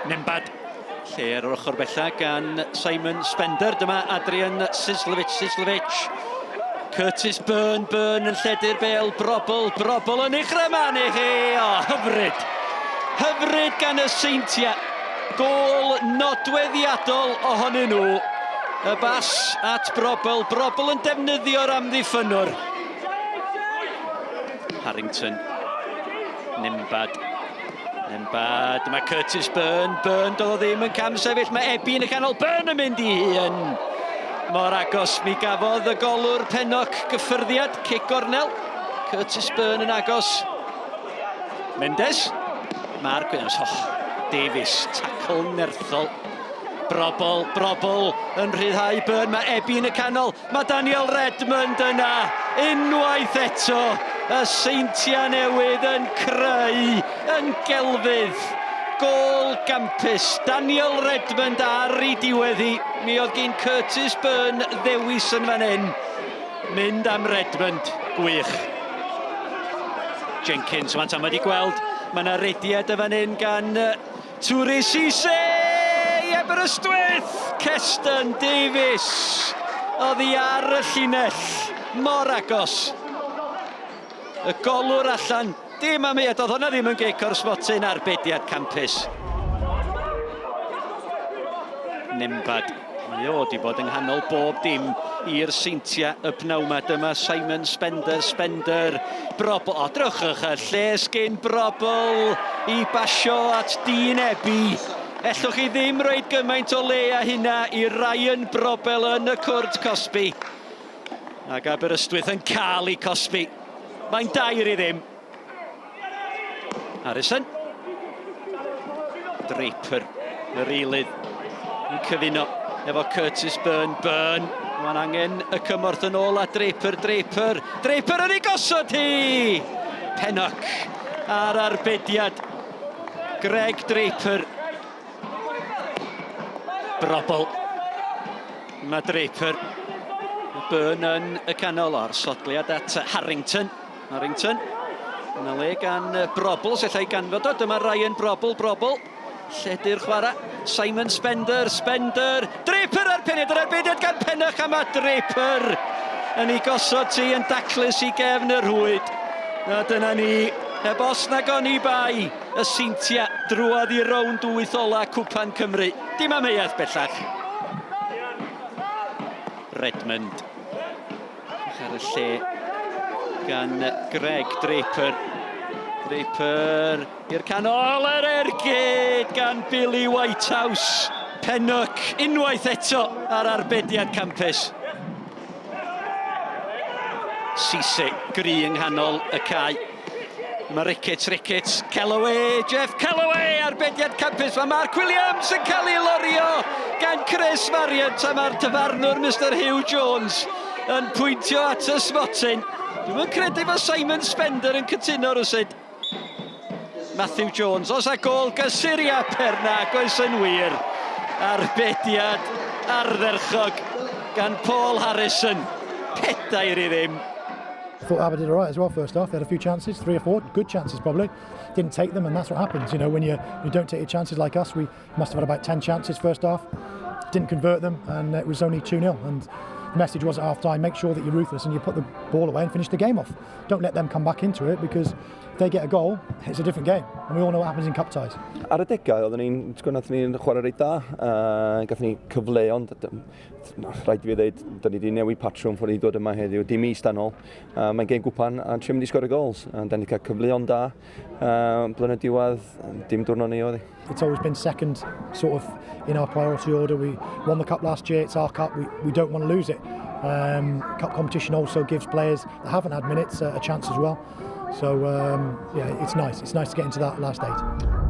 Newydd. Lle ar yr ochr bella gan Simon Spender. Dyma Adrian Sislevich. Curtis Byrne yn lledu'r bel. Brobl yn eich raman i chi. O, hyfryd gan y Seintiau. Gôl nodweddiadol ohonyn nhw. Y bas at Brobl yn defnyddio'r amddiffynwr. Harrington. Newydd. Mae Curtis Byrne doedd o ddim yn cam sefyll. Mae Ebi yn y canol. Byrne yn mynd i hun. Mor agos mi gafodd y golwr Pennock gyffyrddiad. Cic gornel. Curtis Byrne yn agos. Mendes. Mark Williams. Davies. Tackle nerthol. Brobl yn rhyddhau Byrne. Mae Ebi yn y canol. Mae Daniel Redmond yna. Unwaith eto. Y Seintiau newydd yn creu, yn gelfydd. Gôl gampus. Daniel Redmond ar ei diweddi. Mi oedd gen Curtis Byrne ddewis yn fan hyn. Mynd am Redmond. Gwych. Jenkins, ma'n tam wedi gweld. Mae yna rediad y fan hyn gan Twri Sise i Aberystwyth. Ceston Davies. Oedd hi ar y llinell. Mor agos. Y golwr allan, dim am ei, oedd hwnna ddim yn geic o'r sbotyn arbediad campus. Newydd. Mae o wedi bod yng nghanol bob dim i'r Seintiau y pnawma. Dyma Simon Spender. Brobl, drychwch y lles gyn Brobl i basio at Dyn Ebi. Ellwch chi ddim roed gymaint o le a hynna i Ryan Brobl yn y cwrt Cosby. Ac Aberystwyth yn cael ei Cosby. Mae'n dair i ddim. Harrison. Draper, yr eilydd, yn cyfuno efo Curtis Byrne. Mae'n angen y cymorth yn ôl a Draper yn ei gosod hi! Pennock ar arbediad. Greg Draper. Brobl. Mae Draper. Byrne yn y canol o'r sodliad at Harrington. Yna le gan Brobl, sef lle i ganfod o. Dyma Ryan Brobl. Lledu'r chwarae. Simon Spender. Draper ar pened, yr arbediad gan Pennock a mae Draper yn ei gosod ti yn daclus i gefn y rhwyd. A dyna ni, heb os nag oni bai, y Seintiau drwodd i rownd 8 ola Cwpan Cymru. Dim am euaeth bellach. Redmond. Ar y lle gan Greg Draper i'r canol, yr ergyd gan Billy Whitehouse. Pennock unwaith eto ar arbediad campus. Sise gri yng nghanol y cae. Mae Ricketts, Jeff Calloway, arbediad campus. Mae Mark Williams yn cael ei lorio gan Chris Mariant a mae'r dyfarnwr Mr Hugh Jones yn pwyntio at y sbotyn. Dwi'n credu fod Simon Spender yn cytuno rwsyd. Matthew Jones, os a gol gysuria perna, goes yn wir. Arbediad ardderchog gan Paul Harrison. Pedair i ddim. I thought Aber did all right as well first half. They had a few chances, 3 or 4, good chances probably. Didn't take them, and that's what happens. You know, when you don't take your chances like us, we must have had about 10 chances first half. Didn't convert them, and it was only 2-0. And the message was at half-time, make sure that you're ruthless and you put the ball away and finish the game off. Don't let them come back into it, because if they get a goal, it's a different game. And we all know what happens in cup ties. Ar y degau, oedden ni'n chwarae reit da. Gath ni cyfleon. Rhaid i fi ddeud, da ni wedi newid patrwm ffordd i dod yma heddiw. Dim is dan ôl. Mae'n gen Cwpan a trio mynd i sgorio gols. Da ni cael cyfleon da. Blynedd diwedd, dim diwrnod ni oedd hi. It's always been second sort of in our priority order. We won the cup last year, it's our cup, we don't want to lose it. Cup competition also gives players that haven't had minutes a chance as well. So yeah, it's nice to get into that last 8.